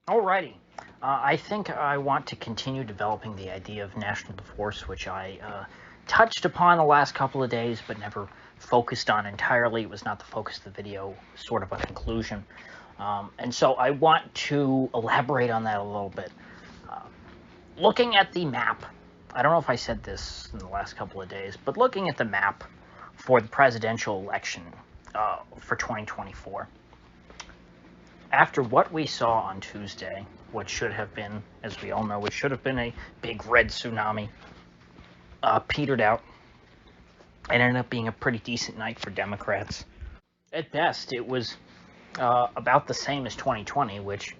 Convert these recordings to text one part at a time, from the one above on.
Alrighty. I think I want to continue developing the idea of national divorce, which I touched upon the last couple of days, but never focused on entirely. It was not the focus of the video, sort of a conclusion. And so I want to elaborate on that a little bit. Looking at the map, I don't know if I said this in the last couple of days, but looking at the map for the presidential election for 2024, after what we saw on Tuesday, what should have been, as we all know, what should have been a big red tsunami, petered out and ended up being a pretty decent night for Democrats. At best, it was about the same as 2020, which,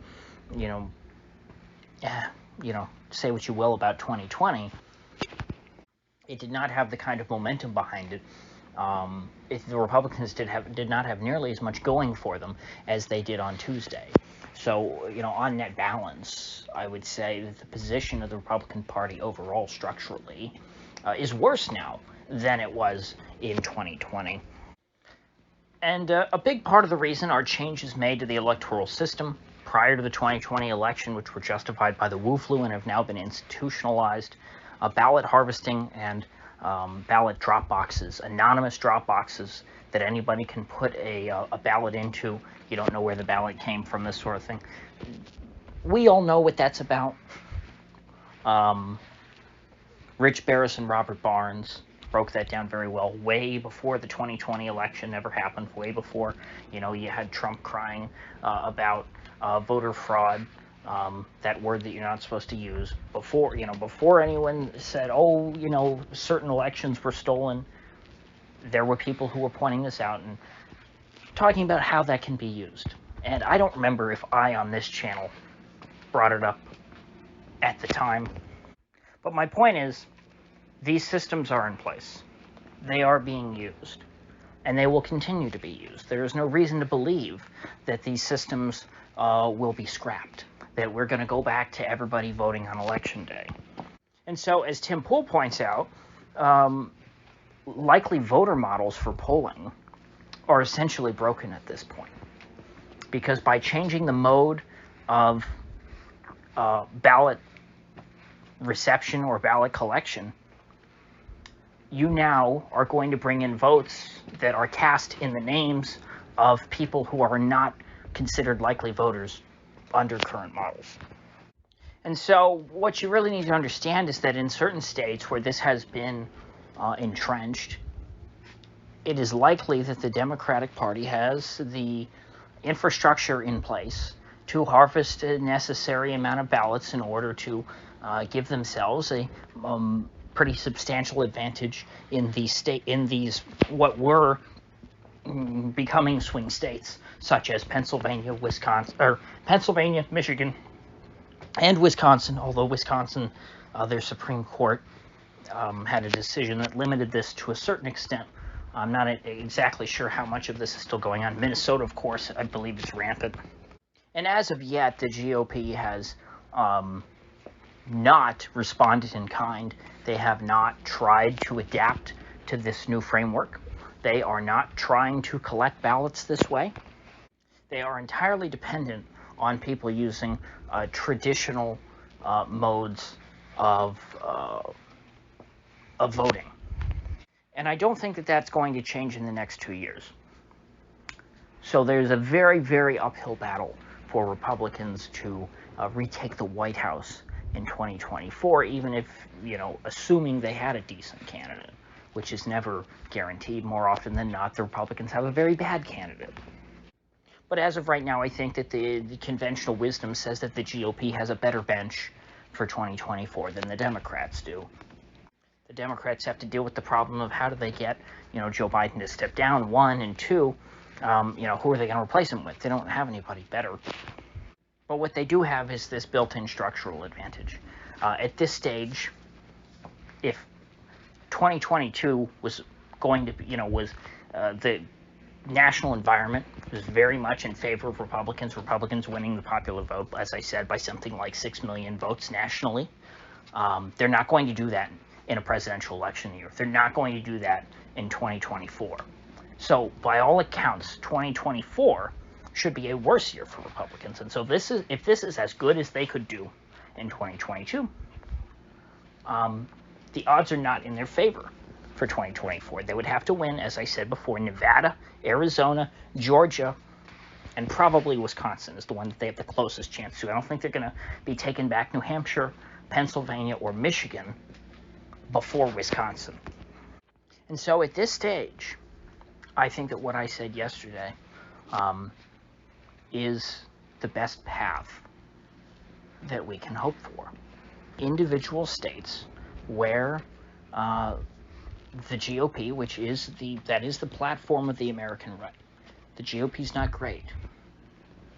say what you will about 2020, it did not have the kind of momentum behind it. The Republicans did not have nearly as much going for them as they did on Tuesday. So, on net balance, I would say that the position of the Republican Party overall structurally is worse now than it was in 2020. And a big part of the reason are changes made to the electoral system prior to the 2020 election, which were justified by the Wu flu and have now been institutionalized, ballot harvesting and ballot drop boxes, anonymous drop boxes that anybody can put a ballot into. You don't know where the ballot came from, this sort of thing. We all know what that's about. Rich Barris and Robert Barnes broke that down very well way before the 2020 election ever happened, way before, you had Trump crying about voter fraud, that word that you're not supposed to use, before anyone said, certain elections were stolen. There were people who were pointing this out and talking about how that can be used. And I don't remember if I, on this channel, brought it up at the time. But my point is, these systems are in place. They are being used. And they will continue to be used. There is no reason to believe that these systems will be scrapped, that we're going to go back to everybody voting on Election Day. And so, as Tim Pool points out, likely voter models for polling are essentially broken at this point. Because by changing the mode of ballot reception or ballot collection, you now are going to bring in votes that are cast in the names of people who are not considered likely voters under current models. And so what you really need to understand is that in certain states where this has been entrenched, it is likely that the Democratic Party has the infrastructure in place to harvest a necessary amount of ballots in order to give themselves a pretty substantial advantage in these what were becoming swing states, such as Pennsylvania, Michigan, and Wisconsin. Although Wisconsin, their Supreme Court had a decision that limited this to a certain extent. I'm not exactly sure how much of this is still going on. Minnesota, of course, I believe it's rampant. And as of yet, the GOP has not responded in kind. They have not tried to adapt to this new framework. They are not trying to collect ballots this way. They are entirely dependent on people using traditional modes of voting. And I don't think that that's going to change in the next 2 years. So there's a very, very uphill battle for Republicans to retake the White House in 2024, even if, assuming they had a decent candidate, which is never guaranteed. More often than not, the Republicans have a very bad candidate. But as of right now, I think that the conventional wisdom says that the GOP has a better bench for 2024 than the Democrats do. The Democrats have to deal with the problem of how do they get, Joe Biden to step down, one, and two, who are they going to replace him with? They don't have anybody better. But what they do have is this built-in structural advantage. At this stage, if 2022 was going to be, the national environment was very much in favor of Republicans winning the popular vote, as I said, by something like 6 million votes nationally. They're not going to do that in a presidential election year. They're not going to do that in 2024. So by all accounts, 2024 should be a worse year for Republicans. And so if this is as good as they could do in 2022, the odds are not in their favor for 2024. They would have to win, as I said before, Nevada, Arizona, Georgia, and probably Wisconsin is the one that they have the closest chance to. I don't think they're going to be taking back New Hampshire, Pennsylvania, or Michigan before Wisconsin. And so at this stage, I think that what I said yesterday is the best path that we can hope for. Individual states where the GOP, which is the platform of the American right. The GOP is not great,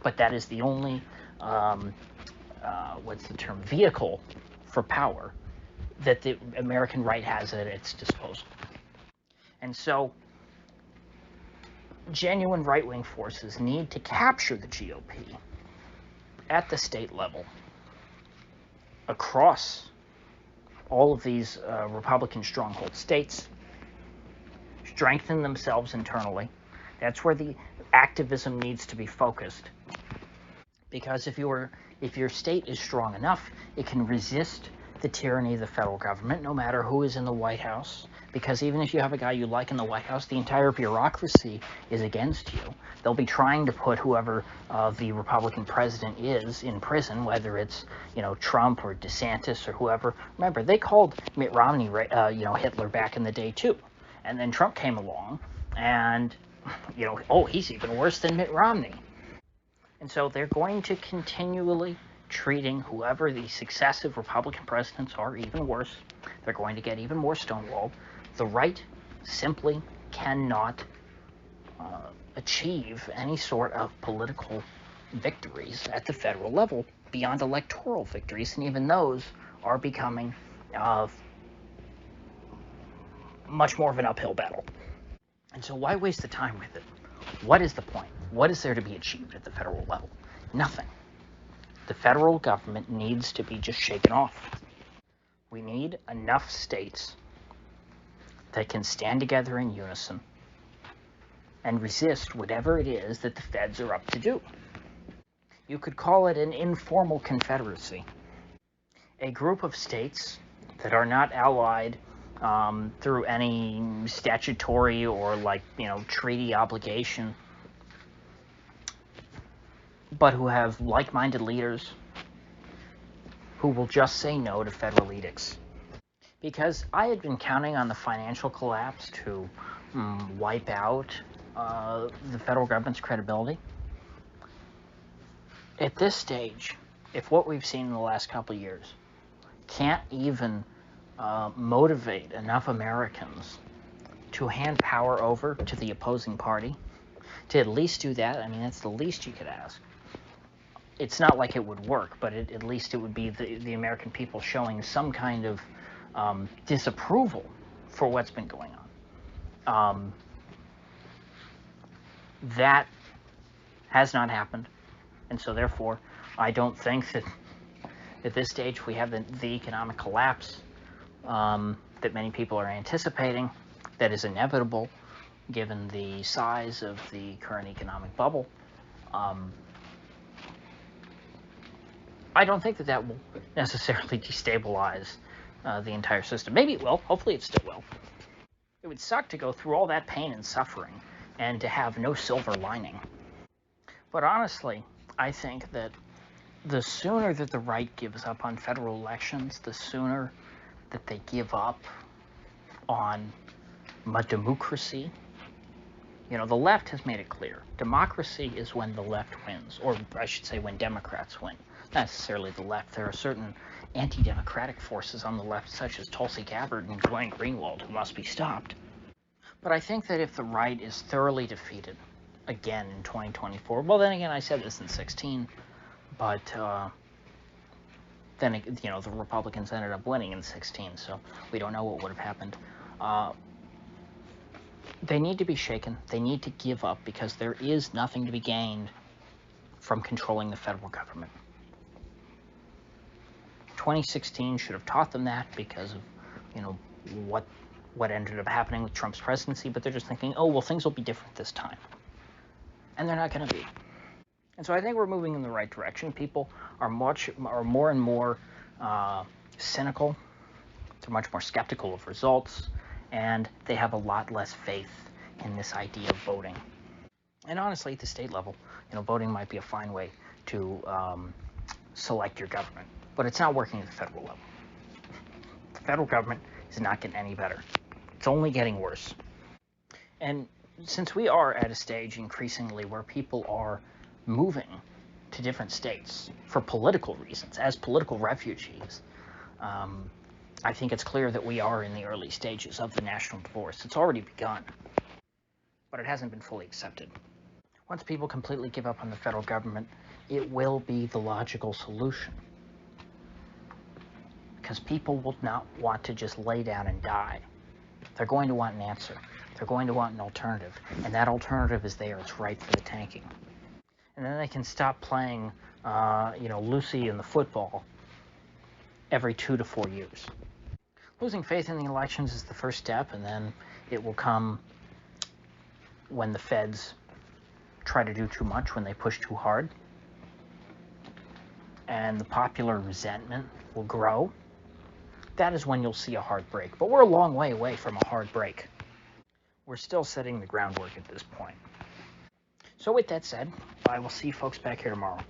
but that is the only vehicle for power that the American right has at its disposal. And so genuine right-wing forces need to capture the GOP at the state level across all of these Republican stronghold states, strengthen themselves internally. That's where the activism needs to be focused. Because if your state is strong enough, it can resist the tyranny of the federal government, no matter who is in the White House. Because even if you have a guy you like in the White House, the entire bureaucracy is against you. They'll be trying to put whoever the Republican president is in prison, whether it's Trump or DeSantis or whoever. Remember, they called Mitt Romney Hitler back in the day too, and then Trump came along, and he's even worse than Mitt Romney. And so they're going to continually treating whoever the successive Republican presidents are even worse. They're going to get even more stonewalled. The right simply cannot achieve any sort of political victories at the federal level beyond electoral victories, and even those are becoming much more of an uphill battle. And so why waste the time with it? What is the point? What is there to be achieved at the federal level? Nothing. The federal government needs to be just shaken off. We need enough states that can stand together in unison and resist whatever it is that the feds are up to do. You could call it an informal confederacy. A group of states that are not allied through any statutory or treaty obligation, but who have like-minded leaders who will just say no to federal edicts. Because I had been counting on the financial collapse to wipe out the federal government's credibility. At this stage, if what we've seen in the last couple of years can't even motivate enough Americans to hand power over to the opposing party, to at least do that, I mean, that's the least you could ask. It's not like it would work, but at least it would be the American people showing some kind of disapproval for what's been going on. That has not happened, and so therefore I don't think that at this stage we have the economic collapse that many people are anticipating, that is inevitable given the size of the current economic bubble. I don't think that will necessarily destabilize the entire system. Maybe it will. Hopefully it still will. It would suck to go through all that pain and suffering and to have no silver lining. But honestly, I think that the sooner that the right gives up on federal elections, the sooner that they give up on democracy. The left has made it clear. Democracy is when the left wins, or I should say when Democrats win. Not necessarily the left. There are certain anti-democratic forces on the left, such as Tulsi Gabbard and Glenn Greenwald, who must be stopped. But I think that if the right is thoroughly defeated again in 2024, well, then again, I said this in 2016, but then the Republicans ended up winning in 2016, so we don't know what would have happened. They need to be shaken. They need to give up, because there is nothing to be gained from controlling the federal government. 2016 should have taught them that, because of what ended up happening with Trump's presidency, but they're just thinking, oh, well, things will be different this time. And they're not going to be. And so I think we're moving in the right direction. People are more and more cynical. They're much more skeptical of results, and they have a lot less faith in this idea of voting. And honestly, at the state level, voting might be a fine way to select your government, but it's not working at the federal level. The federal government is not getting any better. It's only getting worse. And since we are at a stage increasingly where people are moving to different states for political reasons, as political refugees, I think it's clear that we are in the early stages of the national divorce. It's already begun, but it hasn't been fully accepted. Once people completely give up on the federal government, it will be the logical solution. Because people will not want to just lay down and die. They're going to want an answer. They're going to want an alternative. And that alternative is there. It's ripe for the taking. And then they can stop playing, Lucy in the football every 2 to 4 years. Losing faith in the elections is the first step, and then it will come when the feds try to do too much, when they push too hard. And the popular resentment will grow. That is when you'll see a hard break. But we're a long way away from a hard break. We're still setting the groundwork at this point. So with that said, I will see you folks back here tomorrow.